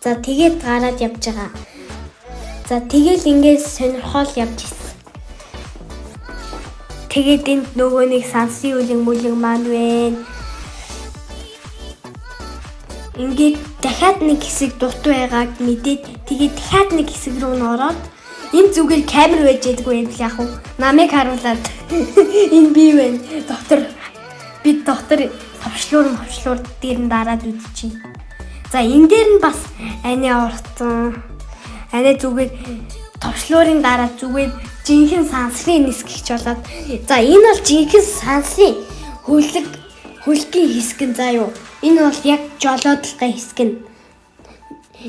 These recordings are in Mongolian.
За тэгээд гараад явж байгаа. За тэгэл ингээд сонирхол явж ирсэн. Тэгээд энд нөгөө нэг сансын үлэн мүлэн маань вэ. Ингээд дахиад нэг хэсэг дутуу байгааг мэдээд тэгээд дахиад нэг хэсэг рүү н ороод энэ зүгээр камер байж ядгүй юм л яг уу. Намайг харуулад энэ би вэ. Доктор хавшлуур дээр нь дараад үзчихье. За энэ дээр нь бас ани орсон. Ани зүгээр товчлуурын дараа зүгээр жинхэнэ сансрын нисгэгч болоод. За энэ бол жинхэнэ сансын хөлгийн хэсэг нь заа юу. Энэ бол яг жолоодлогын хэсэг нь.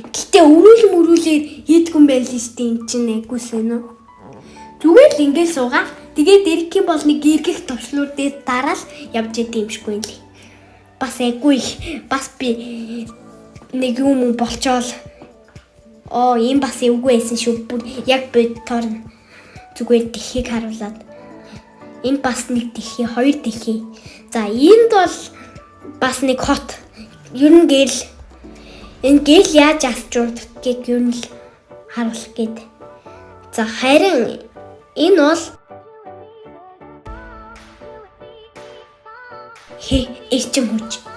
Гэтэ өрүүлээр хийдгүн байл шүү дээ энэ чинь айгүйсэн үү. Зүгээр л ингээд суугаа. Тэгээд дэрх юм бол нэг эргэх товчлуур дээр дараал явж идэм юмшгүй юм лээ. Бас айгүй бас би нэг юм болчоол. Ийм бас эвгүй байсан шүү. Бүр яг бодтоор зүгээр дэлхийг харуулад. Энэ бас нэг дэлхий, хоёр дэлхий. За энд бол бас нэг хот. Ер нь гээл энэ гээл яаж авчурдгийг ер нь л харуулах гээд. За харин энэ бол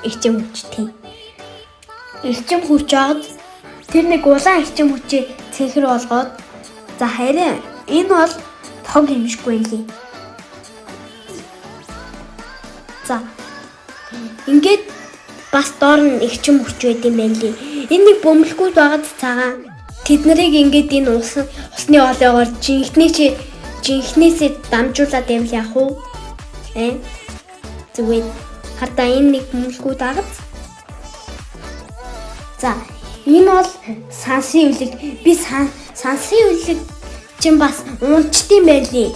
эрчим хүч тийм. Эрчим хүч аваад тэр нэг улаан эрчим хүчээ цэнхэр болгоод за харин энэ бол тог юмшгүй лээ. За ингээд бас доор нь эрчим хүч байд юм байна лээ. Энэ нэг бөмбөлгүүд байгаад цагаан тэд нарыг ингээд энэ усны олоогоор жинхнээсээ дамжуулаад юм яах вэ? Зүгээр хардаа энэ нэг бөмбөлгүүд байгаад. За энэ бол сансын үлэг. Би сансын үлэг чинь бас унчтын байлээ.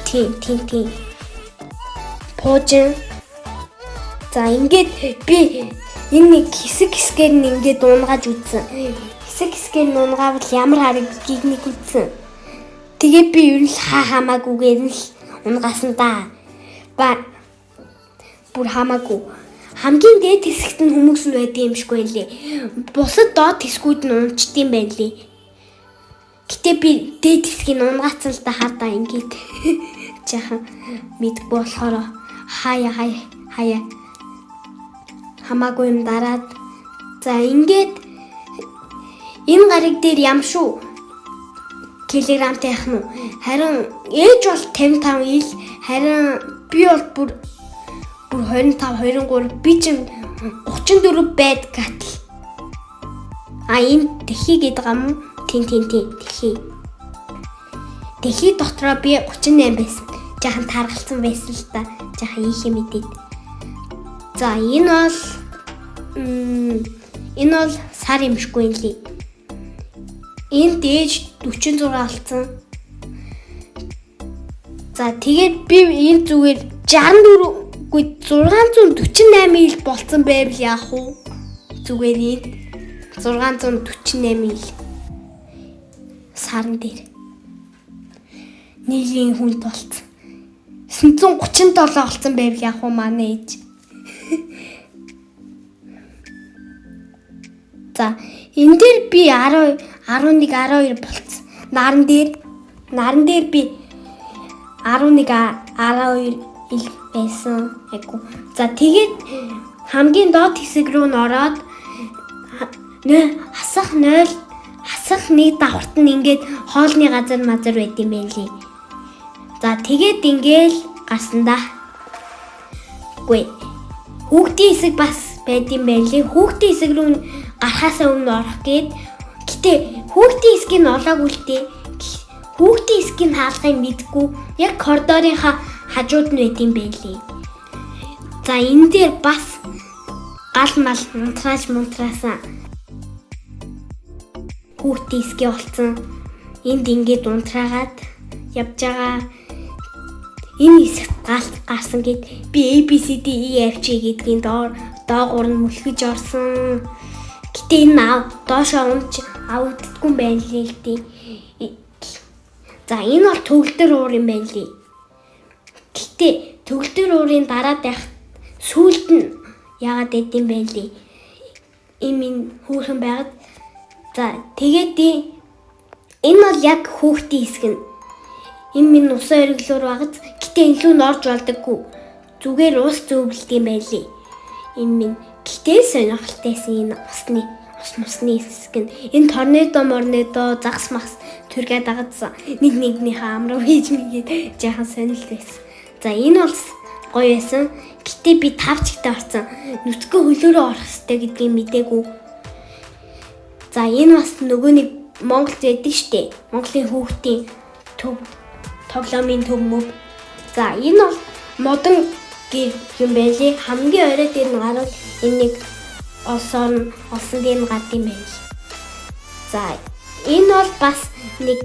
Тийм. Пуужин. За ингээд би энэ нэг хэсгээр нь ингээд унгааж үзсэн. Хэсгээр нь унгаавал ямар харагдгийг нэг үзсэн. Тэгээ би ер нь хамаагүйгээр нь л унгаасан да. Бүр хамаагүй. Хамгийн дээд хэсэгт нь хүмүүс нь байдаг юм шиггүй лээ. Бусад доод хэсгүүд нь унчтын байлээ. Гэтэ би дээд хэсгийг унгаацсан л да хардаа ингээд жаахан мэдгүй болохоор хаяа хамаагүй юм дараад. За ингээд энэ гариг дээр ям шүү. Килограмтай яах нь. Харин ээж бол 55 ил, харин би бол бүр 25 23 би чинь 34 байд гатал. Энэ дэлхий гэдэг юм. Тийм дэлхий. Дэлхий дотроо би 38 байсан. Жаахан таргалсан байсан л та. Жаахан ийхэ мэдээд. За энэ бол сар юмшгүй юм лээ. Энэ дээж 46 болсон. За тэгээд би энэ зүгээр 64 648 ил болцсон байвал яах вэ? Зүгээр энэ 648 ил сарн дээр нийлийн хүнд болцсон. 937 болцсон байвал яах вэ манай ээж? За энэ дээр би 11 12 болцсон. Наран дээр би 11 12 ил байсан. Айгу. За тэгээд хамгийн доод хэсэг рүү н ороод хасах 0 хасах 1 давхарт нь ингээд хоолны газар байт юм байлээ. За тэгээд ингээл гарсан да. Үгүй. Хүүхдийн хэсэг бас байт юм байлээ. Хүүхдийн хэсэг рүү гарахаасаа өмнө орох гээд. Гэтэ хүүхдийн хэсгийг нь олоогүй л дээ. Хүүхдийн хэсгийг хаалгахыг мэдгүй. Яг коридорынхаа хажууд нь байт юм байлээ. За энэ дээр бас гал мал мунтраасан хүүхдийн хэсгээ болсон. Энд ингээд унтраагаад явж байгаа. Энэ хэсэгт галт гарсан гэд би ABCDE FG гэдгийн доогуур нь мөлхөж орсон. Гэтэ энэ доошоо унж авддаггүй байна л дээ. За энэ бол төгөлдөр уур юм байна лээ. Гэтэ төгөлдөр уурын дараад байх сүүлд нь яагаад гэдэм байлээ. Ийм хөөрхөн байгаад За тэгээд энэ бол яг хүүхдийн хэсэг нь. Энэ минь усан ориглоор багц. Гэтэ илүү нь орж болдоггүй. Зүгээр ус зөөбөлт юм байлээ. Энэ минь гэтээ сонирхолтойсэн энэ усны хэсэг нь. Энэ торнадо загас махс түргээ дагадсан. Нэгнийхээ амруу хийж мэгээд жаахан сонирхол байсан. За энэ бол гоё байсан. Гэтэ би 5 чигтээ орсон. Нүцгэн хөлөөрөө орох хэрэгтэй гэдгийг мэдээгүй. За энэ бас нөгөө нэг Монголд байдаг штэ. Монголын хүүхдийн төв тоглоомын төв мөв. За энэ бол модон юм байлээ. Хамгийн орой дээр нь гарвал энэ нэг олсон дээр нь гард юм байл. За энэ бол бас нэг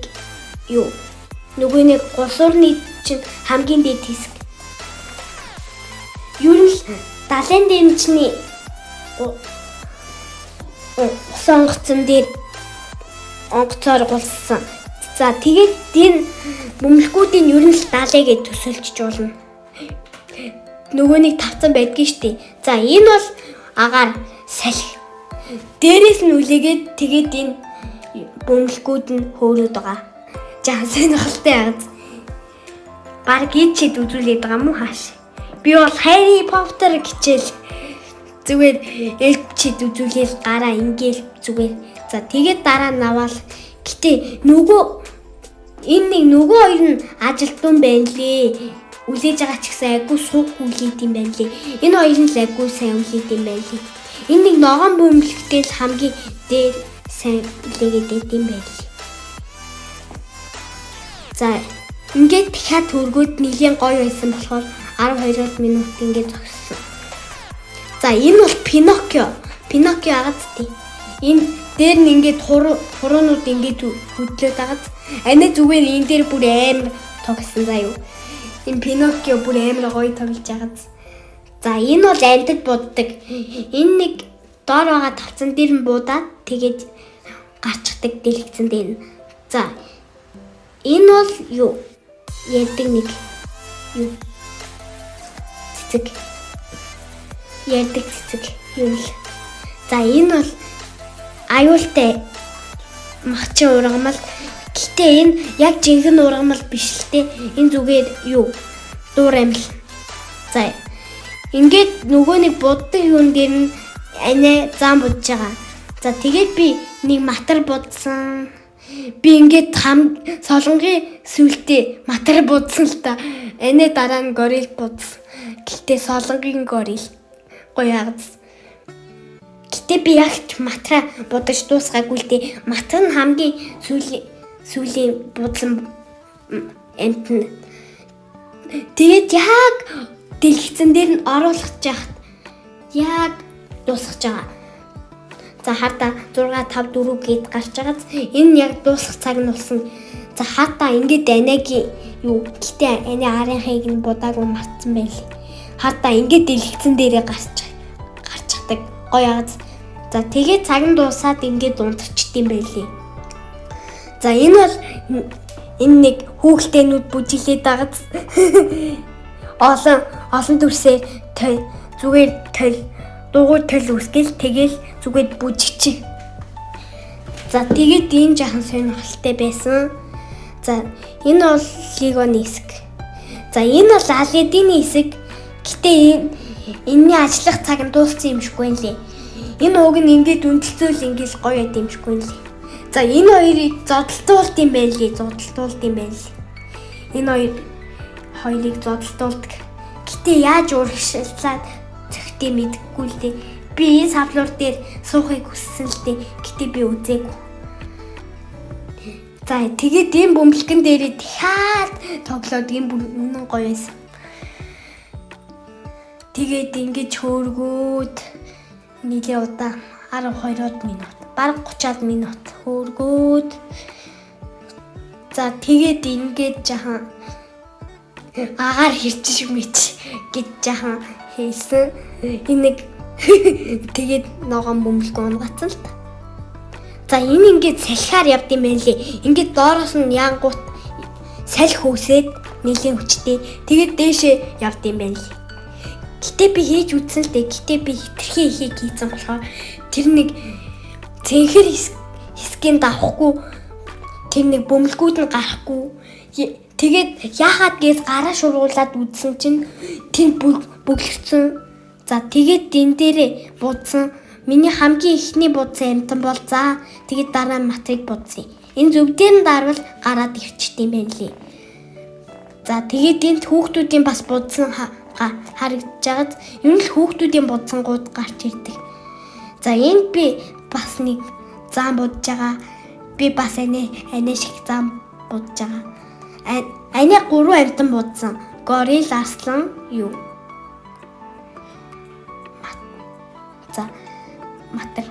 нөгөө нэг гусуурны чинь хамгийн дээд хэсэг. Юу нь далайн дэмжний сонгоцсон дээр онгоцоор гулсан. За тэгээд энэ бөмбөлгүүдийн ер нь л 70 гэж төсөлж болно. Нөгөө нэг тавцан байдгийн штеп. За энэ бол агаар салхи. Дээрээс нь үлээгээд тэгээд энэ бөмбөлгүүд нь хөөрөөд байгаа. Жаа сонирхолтой байгааз. Баг гिचэд үзүүлээд байгаа мó хааш. Би бол Harry Potter гिचэл зүгээр элчид үзүүлээл гараа ингээл зүгээр. За тэгээд дараа нь аваад гэтээ нөгөө хоёр нь ажилтан байна лээ. Үлээж байгаа ч гэсэн айгу суух үлээд юм байна лээ. Энэ хоёр нь л айгу сайн үлээд юм байна лээ. Энэ нэг ногоон бөмбөлгтэй л хамгийн дээр сайн үлээгээд байт юм байна лээ. За ингээд дахиад төргөөд нэлийн гоё байсан болохоор 12 минут ингээд зогссон. За энэ бол Пиноккио агац тий. Энэ дээр нь ингээд хуруунууд ингээд хөдлөөд агац. Анаа зүгээр энэ дээр бүр амар тогсон заа юу. Энэ Пиноккио бүр амар гоё тоглож агац. За энэ бол амьтад буддаг. Энэ нэг доор байгаа тавцан дээр нь буудаад тэгээд гарчдаг дэлгэцэн дээр. За энэ бол ярьдаг нэг цэцэг. Ярьдаг цэцэг юм л. За энэ бол аюултай махчин ургамал. Гэтэ энэ яг жинхэнэ ургамал биш л те. Энэ зүгээр дуур амил. За ингээд нөгөө нэг буддаг юун дээр нь анаа зам будж байгаа. За тэгээд би нэг матар будсан. Би ингээд солонгийн сүлтээ матар будсан л та. Анаа дараа нь горил будсан. Гэтэ солонгийн горил гоё агац. Гэтэ би яг матра будаж дуусгаагүй л дээ. Матар нь хамгийн сүүлийн будсан амтна. Тэгээд яг дэлгэцэн дээр нь оруулах жахт яг дуусгаж байгаа. За хардаа 6 5 4 гээд гарч байгаа. Энэ яг дуусах цаг нь болсон. За хардаа ингээд анагийн гэтээ аны арийнхыг нь будаагүй мартсан байл. Хардаа ингээд дэлгэцэн дээрээ гарчдаг гоё агац. За тэгээд цаг нь дуусаад ингээд унтчихд юм байлээ. За энэ бол энэ нэг хүүхэлтэйнүүд бүжиглээд агац. Олон төрсөө зүгээр дугуй төл үсгэл тэгэл зүгээр бүжигч. За тэгээд энэ жахан сонирхолтой байсан. За энэ бол Легоны хэсэг. За энэ бол Аладдины хэсэг. Гэтэ энэний ажиллах цаг нь дууссан юм шиггүй нэ. Энэ уг нь ингээд үнэлцүүл ингээд гоё байд юм шиггүй нэ. За энэ хоёрыг зодтолтуулт юм байлээ. Энэ хоёрыг зодтолтуулдаг. Гэтэ яаж урагшлаад зөхтэй мэдгүй л дээ. Би энэ савлуур дээр суухыг хүссэн л дээ. Гэтэ би үзээгүй. За тэгээд энэ бөмбөлгөн дээрээ дахиад тоглоод энэ үнэн гоё байсан. Тэгээд ингэж хөөргөөд нийлээ удаа 12 минут, бараг 30 минут хөөргөөд. За тэгээд ингэж жахан агаар хэрчиж мэч гэж жахан хэлсэн. Энэ тэгээд ногоон бөмбөлгөө унгацсан л та. За энэ ингээд салхиар явд юм байлээ. Ингээд доороос нь янгуут салхи үсээд нэлийн хүчтэй. Тэгээд дээшээ явд юм байлээ. Гэтэ би хийж үзсэн л дээ. Гэтэ би хитрхи хийх хийцэн болохоор тэр нэг цэнхэр эсгийн давхгүй тэр нэг бөмбөлгүүд нь гарахгүй. Тэгээд яахад гэж гараа шургуулад үзсэн чинь тэр бүглэгцэн. За тэгээд энэ дээрээ буудсан. Миний хамгийн ихний буудсан амтан бол за тэгээд дараа нь матрик буудсан. Энэ зөв дээр нь дарвал гараад ирчт юм байна лээ. За тэгээд энд хүүхдүүдийн бас буудсан харагдаж байгаад ер нь л хүүхдүүдийн буудсангууд гарч ирдэг. За энд би бас нэг зам будж байгаа. Би бас анаа шиг зам будж байгаа. Анаа 3 амтан будсан. Горил, арслан, юу? За матар.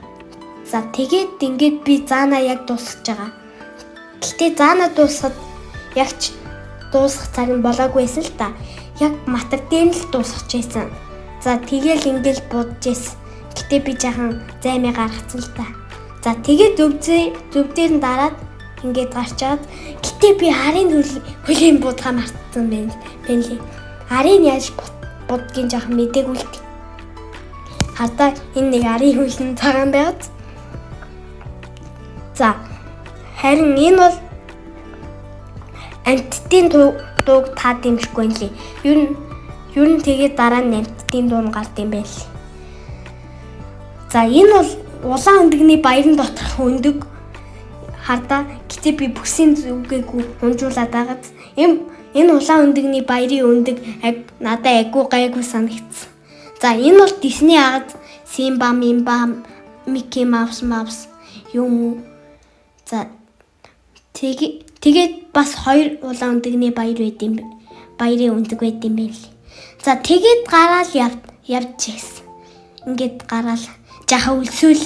За тэгээд ингээд би заана яг дуусгаж байгаа. Гэтэ заана дуусахад яг ч дуусах цаг нь болоогүйсэн л та. Яг матар дээр л дуусгаж байсан. За тэгэл ингээд будж байсан. Гэтэ би жаахан займыг гаргацсан л та. За тэгээд зөв дээр нь дараад ингээд гарчаад гэтэ би арын хөлийн будгаа мартсан байна лээ. Арын яаж будгийг жаахан мэдээгүй л дээ. Хата энэ нэг арын хөлийн цагаан байгаад. За харин энэ бол амттын дууг та дэмжихгүй юм лээ. Ер нь тэгээд дараа нь амттын дуу нь гард юм байл. За энэ бол улаан өндөгний баярын доторх өндөг. Хардаа гэтээ би бүсийн зүгээгүй унжуулаад байгаад энэ улаан өндөгний баярын өндөг надад айгуу гайгүй санагдсан. За энэ бол Disney агад Симба, Мики Маус юм. За тэгээд бас 2 улаан өндөгний баярын өндөг байт юм байл. За тэгээд гараал явж чигсэн. Ингээд гараал жаха үлсүүл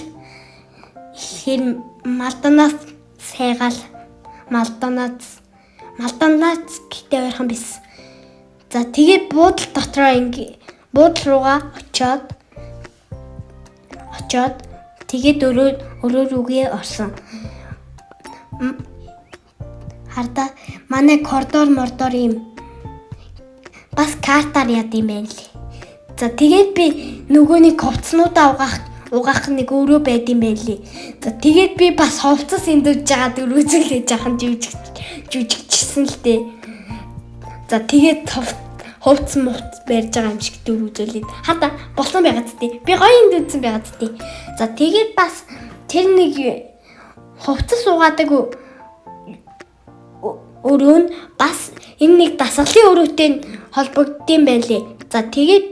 хэр малданаас сайгаал малданаас гэтээ ойрхон биш. За тэгээд буудал дотроо буудал руугаа очоод тэгээд өрөө рүүгээ орсон. Хардаа манай коридор мордор юм бас картаар яд юм байна лээ. За тэгээд би нөгөөний ковцнуудаа угаах нэг өрөө байд юм байлээ. За тэгээд би бас ховцос эндэж жагаад өрөөзөглэж жахан жүжигчсэн л дээ. За тэгээд ховц барьж байгаа юм шиг дөрвөлээд хата болсон байгаад тээ. Би гоё энд үзсэн байгаад тээ. За тэгээд бас тэр нэг ховцос угаадаг өрөө нь бас энэ нэг дасгалын өрөөтэй холбогдсон байлээ. За тэгээд